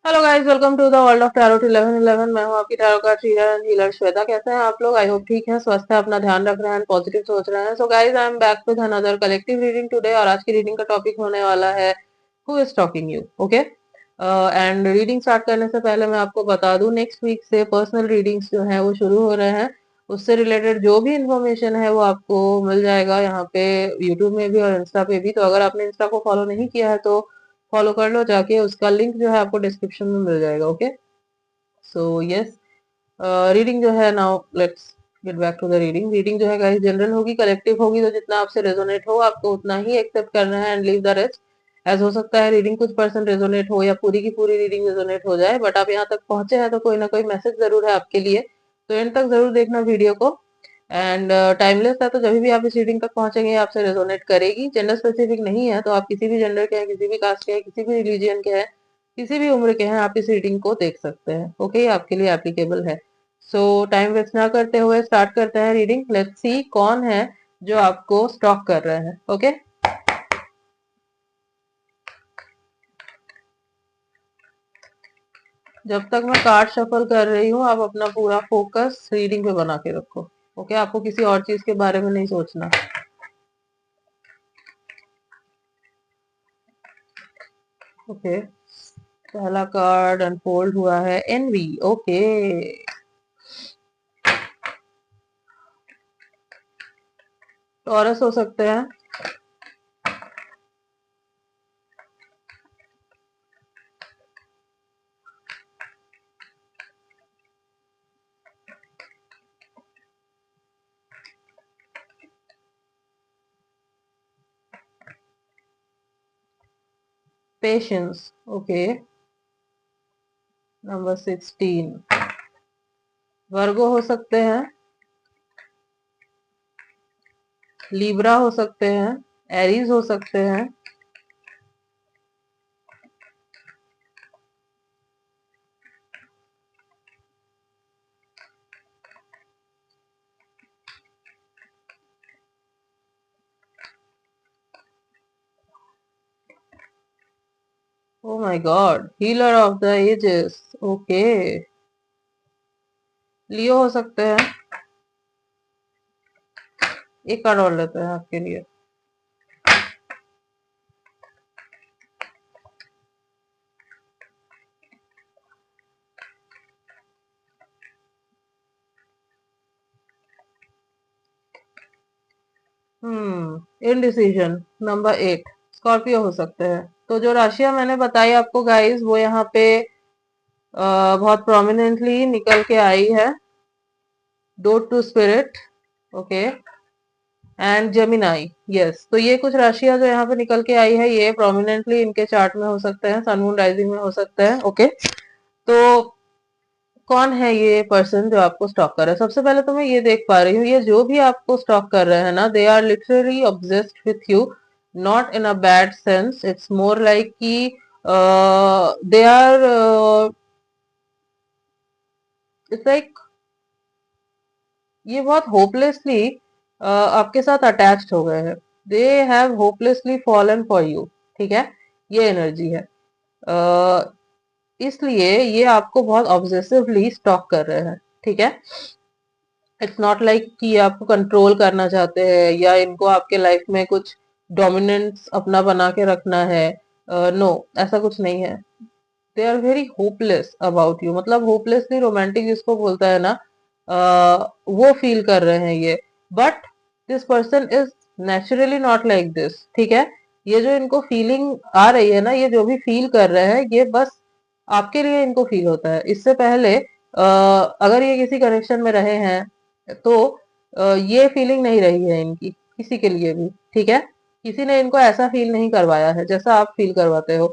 Hello guys, welcome to the world of tarot 1111। मैं हूं आपकी tarot card reader and healer Shweta. कैसे हैं आप लोग? आई होप ठीक हैं, स्वस्थ है, अपना ध्यान रख रहे हैं, पॉजिटिव सोच रहे हैं। So guys, I am back with another collective reading today. और आज की रीडिंग का टॉपिक होने वाला है who is talking you. Okay, and reading start करने से पहले मैं आपको बता दूं, नेक्स्ट वीक से पर्सनल रीडिंग्स जो है वो शुरू हो रहे हैं। उससे रिलेटेड जो भी इंफॉर्मेशन है वो आपको मिल जाएगा यहाँ पे, यूट्यूब में भी और इंस्टा पे भी। तो अगर आपने इंस्टा को फॉलो नहीं किया है तो फॉलो कर लो जाके, उसका लिंक जो है आपको डिस्क्रिप्शन में मिल जाएगा। ओके, सो यस, रीडिंग जो है, now let's get back to the reading. Reading जो है गाइस जनरल होगी, कलेक्टिव होगी, तो जितना आपसे रेजोनेट हो आपको उतना ही एक्सेप्ट करना है एंड लीव द रेस्ट। एज हो सकता है रीडिंग कुछ परसेंट रेजोनेट हो या पूरी की पूरी रीडिंग रेजोनेट हो जाए, बट आप यहाँ तक पहुंचे हैं तो कोई ना कोई मैसेज जरूर है आपके लिए। तो एंड तक जरूर देखना वीडियो को। एंड टाइमलेस है, तो जब भी आप इस रीडिंग तक पहुंचेंगे आपसे रेजोनेट करेगी। जेंडर स्पेसिफिक नहीं है, तो आप किसी भी जेंडर के हैं, किसी भी कास्ट के हैं, किसी भी रिलीजियन के हैं, किसी भी उम्र के हैं, आप इस रीडिंग को देख सकते हैं। ओके, ये आपके लिए एप्लीकेबल है। सो टाइम वेस्ट ना करते हुए स्टार्ट करते हैं रीडिंग। लेट्स सी कौन है जो आपको स्टॉक कर रहे हैं। ओके, जब तक मैं कार्ड शफल कर रही हूँ आप अपना पूरा फोकस रीडिंग पे बना के रखो। ओके, आपको किसी और चीज के बारे में नहीं सोचना। ओके, पहला कार्ड अनफोल्ड हुआ है एनवी। ओके, टॉरस हो सकते हैं, पेशेंस। ओके, नंबर 16 वर्गो हो सकते हैं, लीब्रा हो सकते हैं, एरीज हो सकते हैं, oh my God, healer of the ages. Okay, Leo हो सकते हैं। एक कार्ड और लेते हैं आपके लिए। इनडिसीजन, नंबर 8 स्कॉर्पियो हो सकते हैं। तो जो राशियां मैंने बताई आपको गाइस, वो यहाँ पे बहुत प्रोमिनेंटली निकल के आई है। Dote to spirit, okay, and Gemini. Yes, तो ये कुछ राशियां जो यहाँ पे निकल के आई है, ये प्रोमिनेंटली इनके चार्ट में हो सकते हैं, सन मून राइजिंग में हो सकते हैं। ओके, तो कौन है ये पर्सन जो आपको स्टॉक कर रहा है? सबसे पहले तो मैं ये देख पा रही हूँ, ये जो भी आपको स्टॉक कर रहे हैं ना, they are literally obsessed with you. Not in a bad sense, it's more like कि दे आर, इट्स लाइक ये बहुत होपलेसली आपके साथ अटैच्ड हो गए हैं। They have hopelessly fallen for you. ठीक है, ये एनर्जी है। अ, इसलिए ये आपको बहुत ऑब्सेसिवली स्टॉक कर रहे हैं। ठीक है, इट्स नॉट लाइक कि ये आपको कंट्रोल करना चाहते हैं या इनको आपके लाइफ में कुछ डोमिनेंस अपना बना के रखना है। नो, ऐसा कुछ नहीं है। They are very hopeless about you, मतलब होपलेसली रोमांटिक जिसको बोलता है ना, वो फील कर रहे हैं ये। But this person is naturally not like this. ठीक है, ये जो इनको फीलिंग आ रही है ना, ये जो भी फील कर रहे हैं, ये बस आपके लिए इनको फील होता है। इससे पहले अगर ये किसी कनेक्शन में रहे हैं तो ये फीलिंग नहीं रही है इनकी किसी के लिए भी। ठीक है, किसी ने इनको ऐसा फील नहीं करवाया है जैसा आप फील करवाते हो।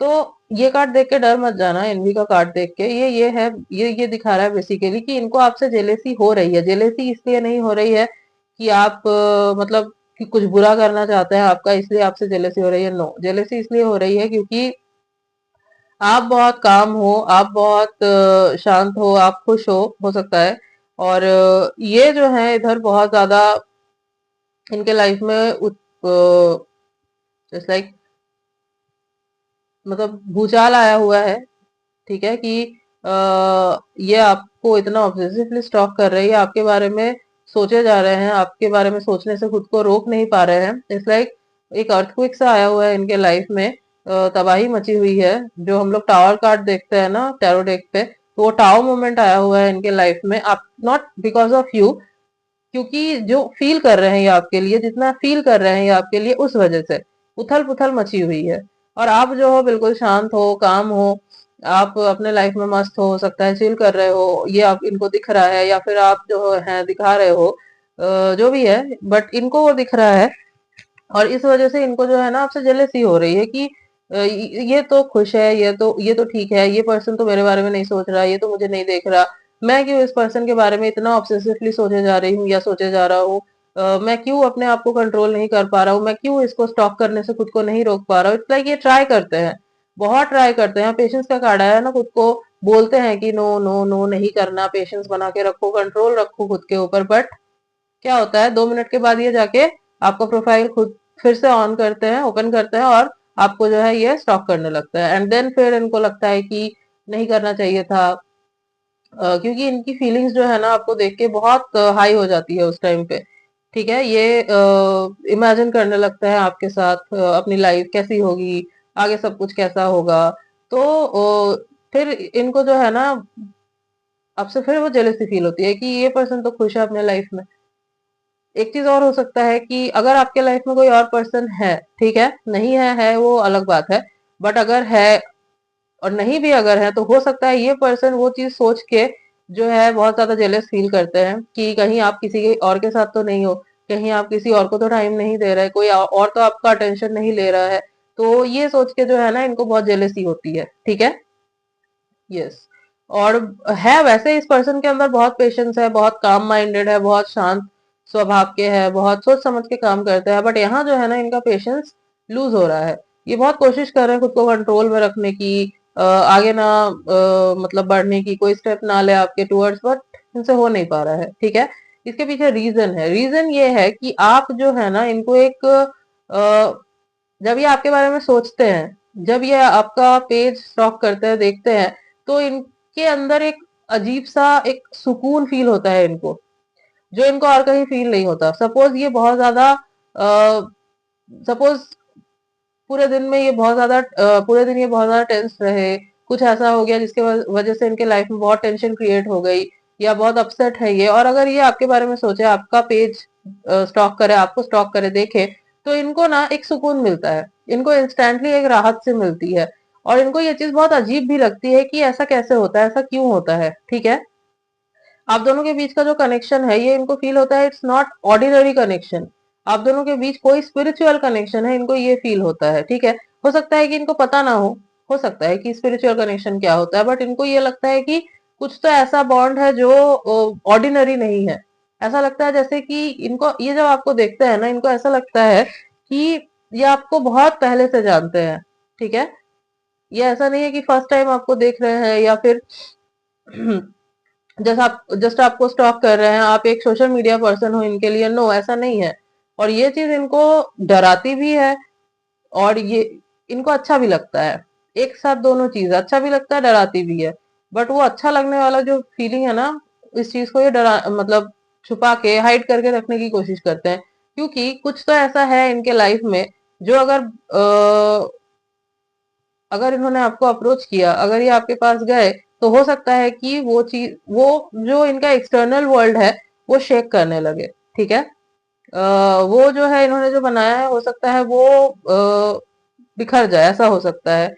तो ये कार्ड देख के डर मत जाना, एनवी का कार्ड देख के। ये है, ये दिखा रहा है बेसिकली कि इनको आपसे जेलेसी हो रही है। जेलेसी इसलिए नहीं हो रही है कि आप मतलब कि कुछ बुरा करना चाहते हैं आपका, इसलिए आपसे जेलेसी हो रही है। नो, जेलेसी इसलिए हो रही है क्योंकि आप बहुत काम हो, आप बहुत शांत हो, आप खुश हो सकता है। और ये जो है इधर बहुत ज्यादा इनके लाइफ में जैसे लाइक मतलब भूचाल आया हुआ है। ठीक है, कि ये आपको इतना ऑब्सेसिवली स्टॉक कर रहे हैं, ये आपके बारे में सोचे जा रहे हैं, आपके बारे में सोचने से खुद को रोक नहीं पा रहे हैं। इट्स लाइक एक अर्थक्वेक सा आया हुआ है इनके लाइफ में, तबाही मची हुई है। जो हम लोग टावर कार्ड देखते हैं ना टैरो डेक पे, तो वो टावर मोमेंट आया हुआ है इनके लाइफ में, आप नॉट बिकॉज ऑफ यू, क्योंकि जो फील कर रहे हैं ये आपके लिए, जितना फील कर रहे हैं ये आपके लिए, उस वजह से उथल पुथल मची हुई है। और आप जो हो बिल्कुल शांत हो, काम हो, आप अपने लाइफ में मस्त हो सकता है चिल कर रहे हो, ये आप इनको दिख रहा है, या फिर आप जो है दिखा रहे हो, जो भी है, बट इनको वो दिख रहा है। और इस वजह से इनको जो है ना आपसे जेलसी हो रही है कि ये तो खुश है, ये तो ठीक है, ये पर्सन तो मेरे बारे में नहीं सोच रहा, ये तो मुझे नहीं देख रहा, मैं क्यों इस पर्सन के बारे में इतना ऑब्सेसिवली सोचे जा रही हूँ या सोचे जा रहा हूँ, मैं क्यों अपने आप को कंट्रोल नहीं कर पा रहा हूँ, मैं क्यों इसको स्टॉप करने से खुद को नहीं रोक पा रहा हूँ। इट्स लाइक ये ट्राई करते हैं, बहुत ट्राई करते हैं, पेशेंस का कार्ड है ना, खुद को बोलते हैं कि नो नो नो नहीं करना, पेशेंस बना के रखो, कंट्रोल रखो खुद के ऊपर, बट क्या होता है 2 मिनट के बाद ये जाके आपका प्रोफाइल खुद फिर से ऑन करते हैं, ओपन करते हैं, और आपको जो है ये स्टॉक करने लगता है। एंड देन फिर इनको लगता है कि नहीं करना चाहिए था, क्योंकि इनकी फीलिंग्स जो है ना आपको देख के बहुत हाई हो जाती है उस टाइम पे। ठीक है, ये इमेजिन करने लगता है आपके साथ अपनी लाइफ कैसी होगी, आगे सब कुछ कैसा होगा। तो फिर इनको जो है ना आपसे फिर वो जेलसी फील होती है कि ये पर्सन तो खुश है अपने लाइफ में। एक चीज और हो सकता है कि अगर आपके लाइफ में कोई और पर्सन है, ठीक है, नहीं है वो अलग बात है, बट अगर है और नहीं भी अगर है, तो हो सकता है ये पर्सन वो चीज सोच के जो है बहुत ज्यादा जेलस फील करते हैं कि कहीं आप किसी के और के साथ तो नहीं हो, कहीं आप किसी और को तो टाइम नहीं दे रहे, कोई और तो आपका अटेंशन नहीं ले रहा है। तो ये सोच के जो है ना इनको बहुत जेलसी होती है। ठीक है, यस। और है वैसे इस पर्सन के अंदर बहुत पेशेंस है, बहुत काम माइंडेड है, बहुत शांत स्वभाव के है, बहुत सोच समझ के काम करते हैं, बट यहाँ जो है ना इनका पेशेंस लूज हो रहा है। ये बहुत कोशिश कर रहे हैं खुद को कंट्रोल में रखने की, आगे ना मतलब बढ़ने की, कोई स्टेप ना ले आपके टूवर्ड्स, बट इनसे हो नहीं पा रहा है। ठीक है, इसके पीछे रीजन है, रीजन ये है कि आप जो है ना इनको एक जब ये आपके बारे में सोचते हैं, जब ये आपका पेज स्टॉक करते हैं, देखते हैं, तो इनके अंदर एक अजीब सा एक सुकून फील होता है इनको, जो इनको और कहीं फील नहीं होता। सपोज ये बहुत ज्यादा सपोज पूरे दिन में ये बहुत ज्यादा पूरे दिन ये बहुत ज्यादा टेंस रहे, कुछ ऐसा हो गया जिसके वजह से इनके लाइफ में बहुत टेंशन क्रिएट हो गई, या बहुत अपसेट है ये, और अगर ये आपके बारे में सोचे, आपका पेज स्टॉक करे, आपको स्टॉक करे, देखे, तो इनको ना एक सुकून मिलता है, इनको इंस्टेंटली एक राहत से मिलती है। और इनको ये चीज बहुत अजीब भी लगती है कि ऐसा कैसे होता है, ऐसा क्यों होता है। ठीक है, आप दोनों के बीच का जो कनेक्शन है ये इनको फील होता है, इट्स नॉट ऑर्डिनरी कनेक्शन, आप दोनों के बीच कोई स्पिरिचुअल कनेक्शन है, इनको ये फील होता है। ठीक है, हो सकता है कि इनको पता ना हो सकता है कि स्पिरिचुअल कनेक्शन क्या होता है, बट इनको ये लगता है कि कुछ तो ऐसा बॉन्ड है जो ऑर्डिनरी नहीं है। ऐसा लगता है जैसे कि इनको, ये जब आपको देखते हैं ना, इनको ऐसा लगता है कि ये आपको बहुत पहले से जानते हैं। ठीक है, ये ऐसा नहीं है कि फर्स्ट टाइम आपको देख रहे हैं, या फिर जस्ट आपको स्टॉक कर रहे हैं, आप एक सोशल मीडिया पर्सन हो इनके लिए, नो ऐसा नहीं है। और ये चीज इनको डराती भी है, और ये इनको अच्छा भी लगता है, एक साथ दोनों चीज, अच्छा भी लगता है, डराती भी है। बट वो अच्छा लगने वाला जो फीलिंग है ना, इस चीज को ये डरा मतलब छुपा के हाइड करके रखने की कोशिश करते हैं, क्योंकि कुछ तो ऐसा है इनके लाइफ में जो अगर इन्होंने आपको अप्रोच किया, अगर ये आपके पास गए, तो हो सकता है कि वो चीज, वो जो इनका एक्सटर्नल वर्ल्ड है, वो शेक करने लगे। ठीक है, वो जो है इन्होंने जो बनाया है, हो सकता है वो बिखर जाए, ऐसा हो सकता है।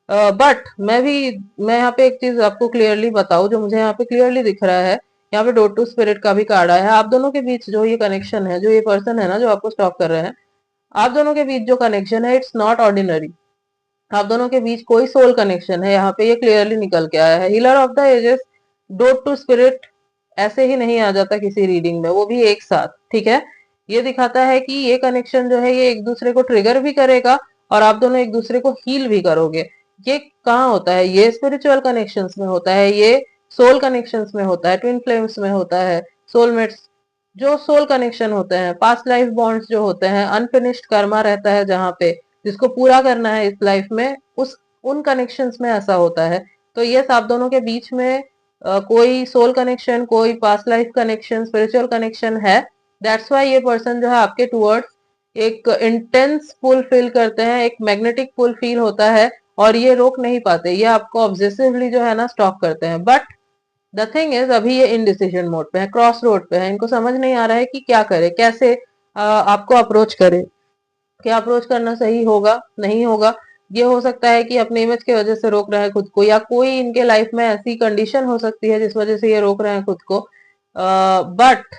बट मैं यहाँ पे एक चीज आपको क्लियरली बताऊं, जो मुझे यहाँ पे क्लियरली दिख रहा है, यहाँ पे डोर टू स्पिरिट का भी कार्ड आया है। आप दोनों के बीच जो ये कनेक्शन है, जो ये पर्सन है ना जो आपको स्टॉक कर रहे हैं, आप दोनों के बीच जो कनेक्शन है, इट्स नॉट ऑर्डिनरी। आप दोनों के बीच कोई सोल कनेक्शन है, यहाँ पे ये क्लियरली निकल के आया है। Healer of the ages, dote to spirit ऐसे ही नहीं आ जाता किसी रीडिंग में, वो भी एक साथ। ठीक है, ये दिखाता है कि ये कनेक्शन जो है ये एक दूसरे को ट्रिगर भी करेगा, और आप दोनों एक दूसरे को हील भी करोगे। ये कहाँ होता है, ये स्पिरिचुअल कनेक्शंस में होता है, ये सोल कनेक्शंस में होता है, ट्विन फ्लेम्स में होता है, सोलमेट्स, जो सोल कनेक्शन होते हैं, पास्ट लाइफ बॉन्ड्स जो होते हैं, अनफिनिश्ड कर्मा रहता है जहाँ पे, जिसको पूरा करना है इस लाइफ में, उस उन कनेक्शंस में ऐसा होता है। तो यस, आप दोनों के बीच में कोई सोल कनेक्शन, कोई past life connection, spiritual connection है। दैट्स वाई ये पर्सन जो है आपके टूवर्ड्स एक इंटेंस पुल फील करते हैं, एक मैग्नेटिक पुल फील होता है, और ये रोक नहीं पाते, ये आपको ऑब्सेसिवली जो है ना स्टॉक करते हैं। बट द थिंग इज, अभी ये इनडिसीजन मोड पे है, क्रॉस रोड पे है, इनको समझ नहीं आ रहा है कि क्या करे, कैसे आपको अप्रोच करे, क्या अप्रोच करना सही होगा, नहीं होगा। ये हो सकता है कि अपने इमेज की वजह से रोक रहे हैं खुद को, या कोई इनके लाइफ में ऐसी कंडीशन हो सकती है जिस वजह से ये रोक रहे हैं खुद को। बट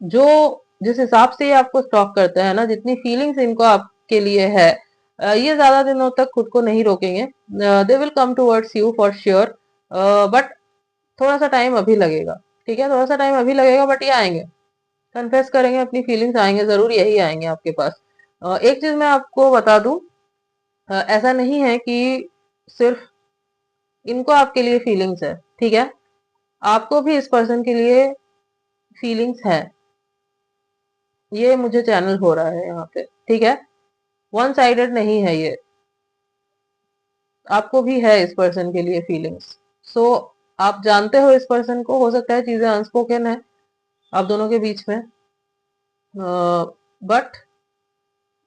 जो जिस हिसाब से ये आपको स्टॉक करते हैं ना, जितनी फीलिंग्स इनको आपके लिए है, ये ज्यादा दिनों तक खुद को नहीं रोकेंगे। They will come towards you for sure, but थोड़ा सा टाइम अभी लगेगा। ठीक है, थोड़ा सा टाइम अभी लगेगा, बट ये आएंगे, कन्फेस करेंगे अपनी फीलिंग्स, आएंगे जरूर, यही आएंगे आपके पास। एक चीज मैं आपको बता दूं, ऐसा नहीं है कि सिर्फ इनको आपके लिए फीलिंग्स है। ठीक है, आपको भी इस पर्सन के लिए फीलिंग्स है, ये मुझे चैनल हो रहा है यहाँ पे। ठीक है, वन साइडेड नहीं है ये, आपको भी है इस पर्सन के लिए फीलिंग्स। सो आप जानते हो इस पर्सन को, हो सकता है चीजें अनस्पोकन है आप दोनों के बीच में, बट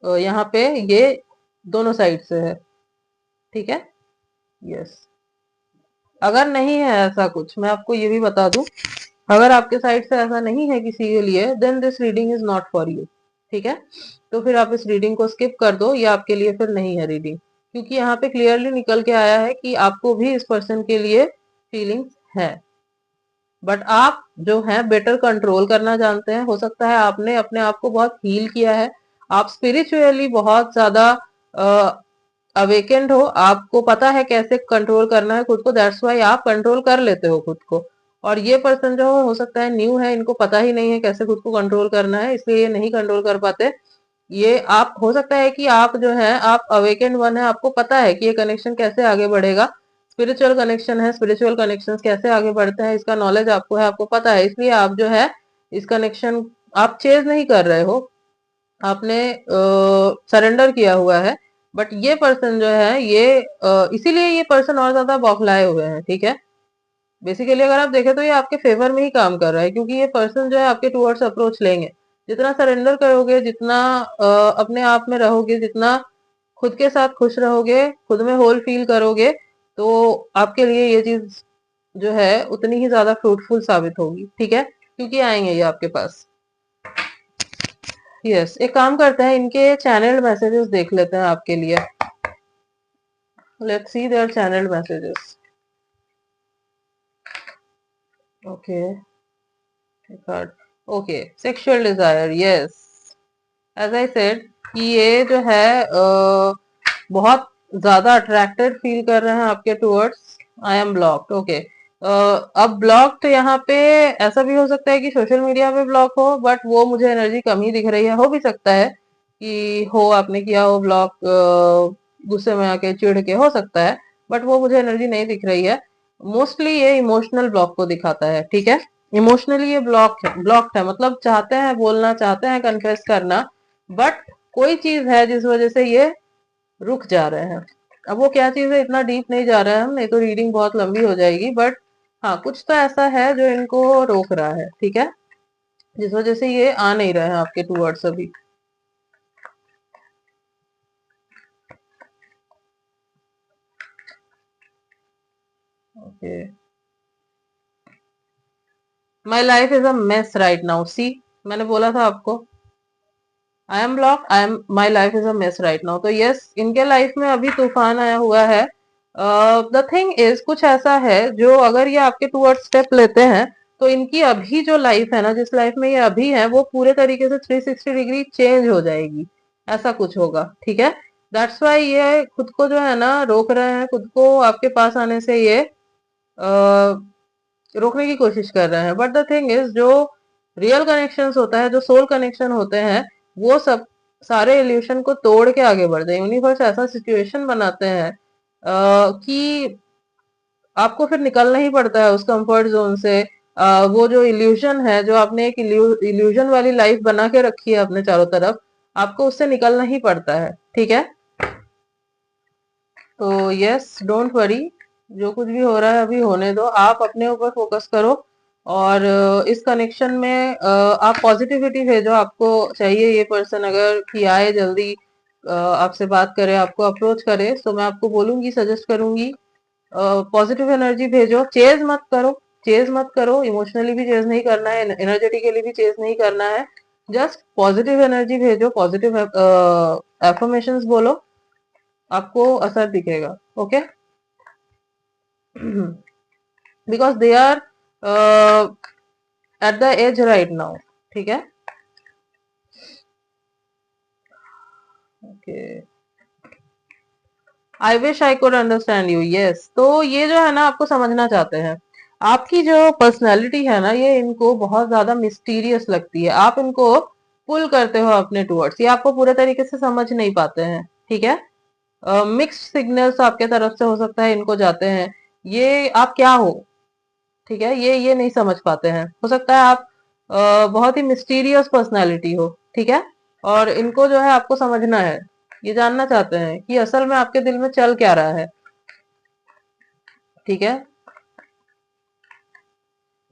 यहाँ पे ये दोनों साइड से है। ठीक है, यस। अगर नहीं है ऐसा कुछ, मैं आपको ये भी बता दूं, अगर आपके साइड से ऐसा नहीं है किसी के लिए, then this reading is not for you. ठीक है, तो फिर आप इस रीडिंग को स्किप कर दो, ये आपके लिए फिर नहीं है रीडिंग, क्योंकि यहाँ पे क्लियरली निकल के आया है कि आपको भी इस पर्सन के लिए फीलिंग्स है, बट आप जो है बेटर कंट्रोल करना जानते हैं। हो सकता है आपने अपने आप को बहुत हील किया है, आप स्पिरिचुअली बहुत ज्यादा अवेकेंड हो, आपको पता है कैसे कंट्रोल करना है खुद को, दैट्स वाई आप कंट्रोल कर लेते हो खुद को। और ये पर्सन जो हो सकता है न्यू है, इनको पता ही नहीं है कैसे खुद को कंट्रोल करना है, इसलिए ये नहीं कंट्रोल कर पाते। ये आप, हो सकता है कि आप जो है, आप अवेकेंड वन है, आपको पता है कि ये कनेक्शन कैसे आगे बढ़ेगा, स्पिरिचुअल कनेक्शन है, स्पिरिचुअल कनेक्शन कैसे आगे बढ़ते हैं इसका नॉलेज आपको है, आपको पता है, इसलिए आप जो है इस कनेक्शन आप चेज नहीं कर रहे हो, आपने सरेंडर किया हुआ है। बट ये पर्सन जो है ये इसीलिए ये पर्सन और ज्यादा बौखलाए हुए हैं। ठीक है, बेसिकली अगर आप देखें तो ये आपके फेवर में ही काम कर रहा है, क्योंकि ये पर्सन जो है आपके टूवर्ड्स अप्रोच लेंगे, जितना सरेंडर करोगे, जितना अपने आप में रहोगे, जितना खुद के साथ खुश रहोगे, खुद में होल फील करोगे, तो आपके लिए ये चीज जो है उतनी ही ज्यादा फ्रूटफुल साबित होगी। ठीक है, क्योंकि आएंगे ये आपके पास। यस, एक काम करते हैं, इनके चैनल मैसेजेस देख लेते हैं आपके लिए। Let's see their channel messages. Okay, card, okay, sexual desire, yes, as I said कि ये जो है बहुत ज्यादा अट्रैक्टेड फील कर रहे हैं आपके towards. I am blocked, okay. अब ब्लॉक्ड यहाँ पे ऐसा भी हो सकता है कि सोशल मीडिया पे ब्लॉक हो, बट वो मुझे एनर्जी कम ही दिख रही है। हो भी सकता है कि हो, आपने किया हो ब्लॉक, गुस्से में आके, चिढ़ के, हो सकता है, बट वो मुझे एनर्जी नहीं दिख रही है। मोस्टली ये इमोशनल ब्लॉक को दिखाता है। ठीक है, इमोशनली ये ब्लॉक्ड है, मतलब चाहते हैं बोलना, चाहते हैं कन्फेस करना, बट कोई चीज है जिस वजह से ये रुक जा रहे हैं। अब वो क्या चीज है, इतना डीप नहीं जा रहे हैं हम, नहीं तो रीडिंग बहुत लंबी हो जाएगी, बट हाँ, कुछ तो ऐसा है जो इनको रोक रहा है। ठीक है, जिस वजह से ये आ नहीं रहे हैं आपके टूवर्ड्स अभी। Okay, my life is a mess right now, see, मैंने बोला था आपको, I am block, I am, my life is a mess right now. तो यस, इनके लाइफ में अभी तूफान आया हुआ है। द थिंग इज, कुछ ऐसा है जो अगर ये आपके टूवर्ड्स स्टेप लेते हैं, तो इनकी अभी जो लाइफ है ना, जिस लाइफ में ये अभी है, वो पूरे तरीके से 360 डिग्री चेंज हो जाएगी, ऐसा कुछ होगा। ठीक है, दैट्स वाई ये खुद को जो है ना रोक रहे हैं, खुद को आपके पास आने से ये रोकने की कोशिश कर रहे हैं। बट द थिंग इज, जो रियल कनेक्शंस होता है, जो सोल कनेक्शन होते हैं, वो सब सारे इल्यूशन को तोड़ के आगे बढ़ते हैं। यूनिवर्स ऐसा सिचुएशन बनाते हैं कि आपको फिर निकलना ही पड़ता है उस कंफर्ट जोन से। वो जो इल्यूजन है, जो आपने एक इल्यूजन वाली लाइफ बना के रखी है अपने चारों तरफ, आपको उससे निकलना ही पड़ता है। ठीक है, तो यस, डोंट वरी, जो कुछ भी हो रहा है अभी होने दो, आप अपने ऊपर फोकस करो। और इस कनेक्शन में आप पॉजिटिविटी भेजो। आपको चाहिए ये पर्सन अगर कि आए जल्दी, आपसे बात करे, आपको अप्रोच करे, तो मैं आपको बोलूंगी, सजेस्ट करूंगी पॉजिटिव एनर्जी भेजो। चेज मत करो, चेज मत करो, इमोशनली भी चेज नहीं करना है, एनर्जेटिकली भी चेज नहीं करना है। जस्ट पॉजिटिव एनर्जी भेजो, पॉजिटिव एफर्मेशंस बोलो, आपको असर दिखेगा। Okay, because they are at the edge right now. ठीक है, okay. I wish I could understand you, yes. तो ये जो है ना, आपको समझना चाहते हैं। आपकी जो पर्सनैलिटी है ना, ये इनको बहुत ज्यादा मिस्टीरियस लगती है। आप इनको पुल करते हो अपने टूवर्ड्स, ये आपको पूरे तरीके से समझ नहीं पाते हैं। ठीक है, मिक्स्ड सिग्नल्स आपके तरफ से हो सकता है इनको जाते हैं। ये आप क्या हो, ठीक है, ये नहीं समझ पाते हैं। हो सकता है आप बहुत ही मिस्टीरियस पर्सनालिटी हो। ठीक है, और इनको जो है आपको समझना है। ये जानना चाहते हैं कि असल में आपके दिल में चल क्या रहा है। ठीक है,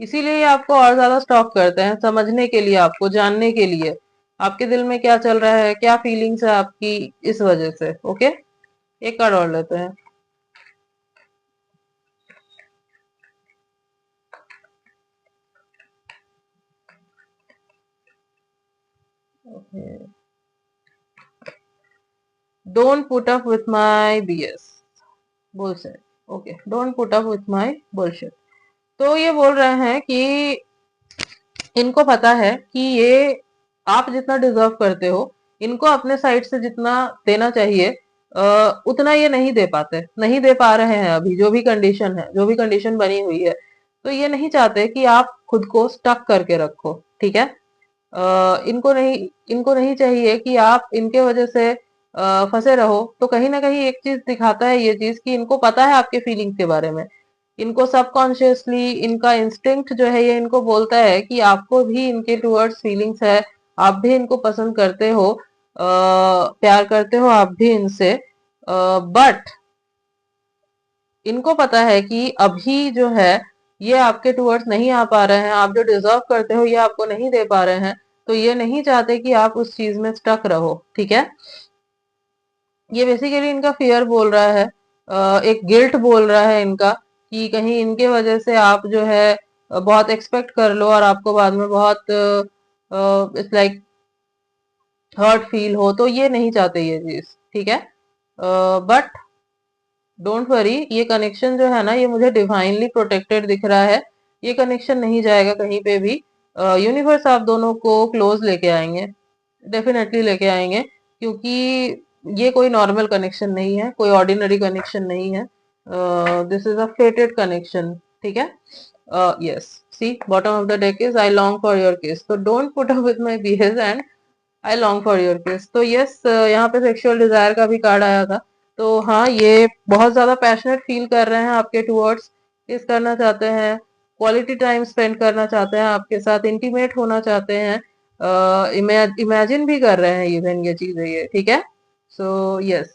इसीलिए ये आपको और ज्यादा स्टॉक करते हैं, समझने के लिए, आपको जानने के लिए, आपके दिल में क्या चल रहा है, क्या फीलिंग्स है आपकी, इस वजह से। ओके, एक कार्ड और लेते हैं। Okay, don't put up with my BS bullshit. Okay, don't put up with my bullshit. तो ये बोल रहे हैं कि इनको पता है कि ये आप जितना डिजर्व करते हो, इनको अपने साइड से जितना देना चाहिए उतना ये नहीं दे पाते, नहीं दे पा रहे हैं अभी। जो भी कंडीशन है, जो भी कंडीशन बनी हुई है, तो ये नहीं चाहते कि आप खुद को स्टक करके रखो। ठीक है, इनको नहीं चाहिए कि आप इनके वजह से फंसे रहो। तो कहीं ना कहीं एक चीज दिखाता है ये चीज, कि इनको पता है आपके फीलिंग्स के बारे में। इनको सबकॉन्शियसली इनका इंस्टिंक्ट जो है, ये इनको बोलता है कि आपको भी इनके टुवर्ड्स फीलिंग्स है, आप भी इनको पसंद करते हो, प्यार करते हो आप भी इनसे। बट इनको पता है कि अभी जो है ये आपके टुवर्ड्स नहीं आ पा रहे हैं, आप जो डिजर्व करते हो ये आपको नहीं दे पा रहे हैं। तो ये नहीं चाहते कि आप उस चीज में स्टक रहो। ठीक है, ये बेसिकली इनका फियर बोल रहा है, एक गिल्ट बोल रहा है इनका, कि कहीं इनके वजह से आप जो है बहुत एक्सपेक्ट कर लो और आपको बाद में बहुत इट्स लाइक हर्ट फील हो। तो ये नहीं चाहते ये चीज। ठीक है, बट डोंट वरी, ये कनेक्शन जो है ना, ये मुझे डिवाइनली प्रोटेक्टेड दिख रहा है। ये कनेक्शन नहीं जाएगा कहीं पे भी। यूनिवर्स आप दोनों को क्लोज लेके आएंगे, डेफिनेटली लेके आएंगे, क्योंकि ये कोई नॉर्मल कनेक्शन नहीं है, कोई ऑर्डिनरी कनेक्शन नहीं है। This is a fated connection. ठीक है, yes. See, bottom of the deck is I long for your kiss. तो don't put up with my BS and I long for your kiss. तो yes, यहाँ पे sexual desire का भी card आया था। तो हाँ, ये बहुत ज्यादा पैशनेट फील कर रहे हैं आपके टुवर्ड्स, किस करना चाहते हैं, क्वालिटी टाइम स्पेंड करना चाहते हैं आपके साथ, इंटीमेट होना चाहते हैं, इमेजिन भी कर रहे हैं इवन ये चीजें, ये ठीक है। सो यस,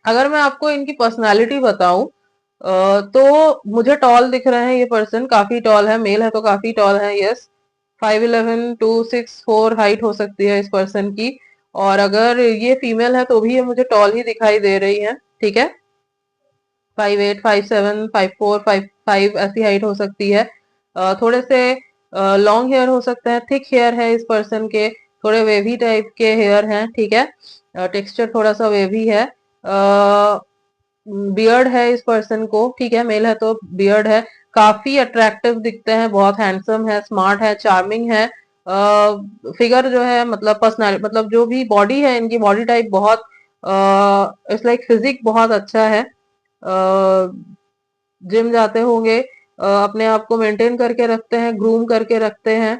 अगर मैं आपको इनकी पर्सनालिटी बताऊं, तो मुझे टॉल दिख रहे हैं। ये पर्सन काफी टॉल है, मेल है तो काफी टॉल है। यस, 5'11" to 6'4" हाइट हो सकती है इस पर्सन की। और अगर ये फीमेल है तो भी ये मुझे टॉल ही दिखाई दे रही है। ठीक है, 5'8", 5'7", 5'4", 5'5" ऐसी हाइट हो सकती है। थोड़े से लॉन्ग हेयर हो सकते हैं, थिक हेयर है इस पर्सन के, थोड़े वेवी टाइप के हेयर हैं। ठीक है, टेक्सचर थोड़ा सा वेवी है। बियर्ड है इस पर्सन को। ठीक है, मेल है तो बियर्ड है। काफी अट्रैक्टिव दिखते हैं, बहुत हैंडसम है, स्मार्ट है, चार्मिंग है। फिगर जो है, मतलब पर्सनैलिटी, मतलब जो भी बॉडी है इनकी, बॉडी टाइप बहुत इट्स लाइक फिजिक बहुत अच्छा है। जिम जाते होंगे, अपने आप को मेंटेन करके रखते हैं, ग्रूम करके रखते हैं।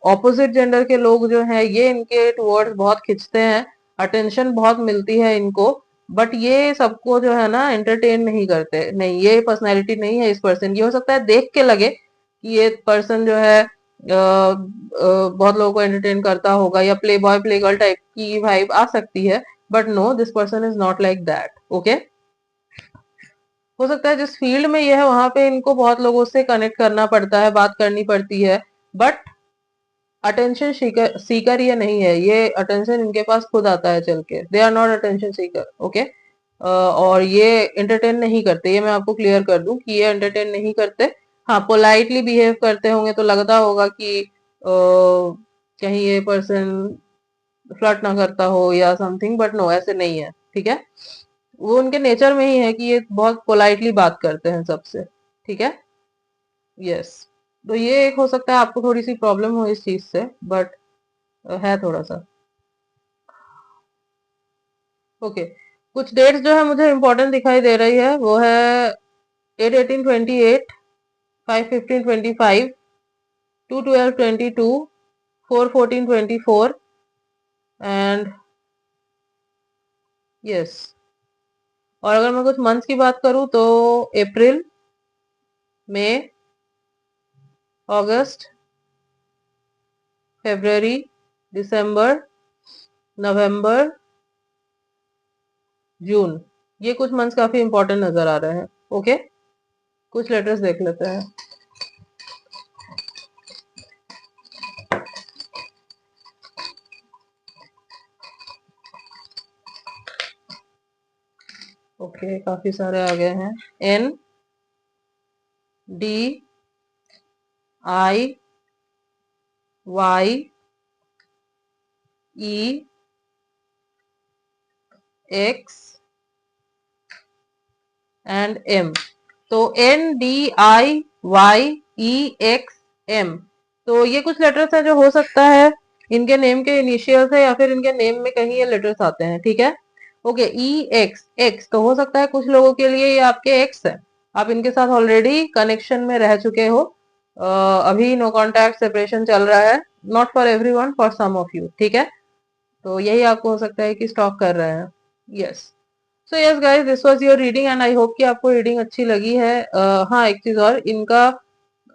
ऑपोजिट जेंडर के लोग जो हैं, ये इनके टुवर्ड्स बहुत खिंचते हैं, अटेंशन बहुत मिलती है इनको। बट ये सबको जो है ना एंटरटेन नहीं करते। नहीं, ये पर्सनैलिटी नहीं है इस पर्सन की। हो सकता है देख के लगे कि ये पर्सन जो है बहुत लोगों को एंटरटेन करता होगा, या play boy play girl type की वाइब आ सकती है। But no, this person is not like that. Okay, हो सकता है जिस फील्ड में ये है वहां पे इनको बहुत लोगों से कनेक्ट करना पड़ता है, बात करनी पड़ती है, बट अटेंशन सीकर ये नहीं है, ये अटेंशन इनके पास खुद आता है चल के। They are not attention seeker, okay. और ये एंटरटेन नहीं करते, ये मैं आपको क्लियर कर दूं कि ये एंटरटेन नहीं करते। हाँ, पोलाइटली बिहेव करते होंगे तो लगता होगा कि कहीं ये पर्सन फ्लर्ट ना करता हो या समथिंग, बट नो, ऐसे नहीं है, ठीक है। वो उनके नेचर में ही है कि ये बहुत पोलाइटली बात करते हैं सबसे, ठीक है। यस। तो ये एक हो सकता है आपको थोड़ी सी प्रॉब्लम हो इस चीज से, बट है थोड़ा सा, ओके। कुछ डेट्स जो है मुझे इंपॉर्टेंट दिखाई दे रही है, वो है 8/18/28, 5/15/25, 2/12/22, 4/14/24 एंड यस। और अगर मैं कुछ मंथ्स की बात करूं तो अप्रैल, मई, अगस्त, फरवरी, दिसंबर, नवंबर, जून, ये कुछ मंथ्स काफी इंपॉर्टेंट नजर आ रहे हैं, ओके। कुछ लेटर्स देख लेते हैं। ओके, काफी सारे आ गए हैं। N, D, I, Y, E, X and M. तो N, D, I, Y, E, X, M, तो ये कुछ लेटर्स हैं जो हो सकता है इनके नेम के इनिशियल्स है या फिर इनके नेम में कहीं ये लेटर्स आते हैं, ठीक है। ओके, ई, एक्स, एक्स तो हो सकता है कुछ लोगों के लिए ये आपके एक्स है, आप इनके साथ ऑलरेडी कनेक्शन में रह चुके हो। अभी नो कॉन्टैक्ट सेपरेशन चल रहा है, not for everyone, for some of you, ठीक है। तो यही आपको हो सकता है कि स्टॉक कर रहे हैं। Yes. So yes guys, this was your reading and I hope कि आपको रीडिंग अच्छी लगी है। हाँ, एक चीज और, इनका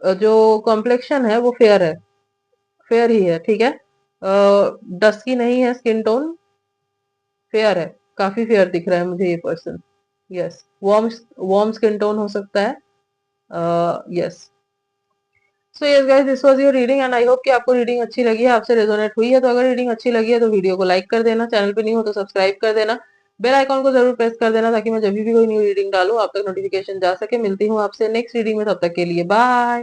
जो कॉम्प्लेक्शन है वो फेयर है, फेयर ही है, ठीक है। डस्की नहीं है स्किन टोन, फेयर है, काफी फेयर दिख रहा है मुझे ये person. Yes, warm, warm skin tone हो सकता है। Yes. So yes guys, this was your reading and I hope कि आपको रीडिंग अच्छी लगी है, आपसे रेजोनेट हुई है। तो अगर रीडिंग अच्छी लगी है तो वीडियो को लाइक कर देना, चैनल पे नहीं हो तो सब्सक्राइब कर देना, बेल आइकॉन को जरूर प्रेस कर देना ताकि मैं जब भी कोई न्यू रीडिंग डालूं आप तक नोटिफिकेशन जा सके। मिलती हूँ आपसे नेक्स्ट रीडिंग में, तब तक के लिए बाय।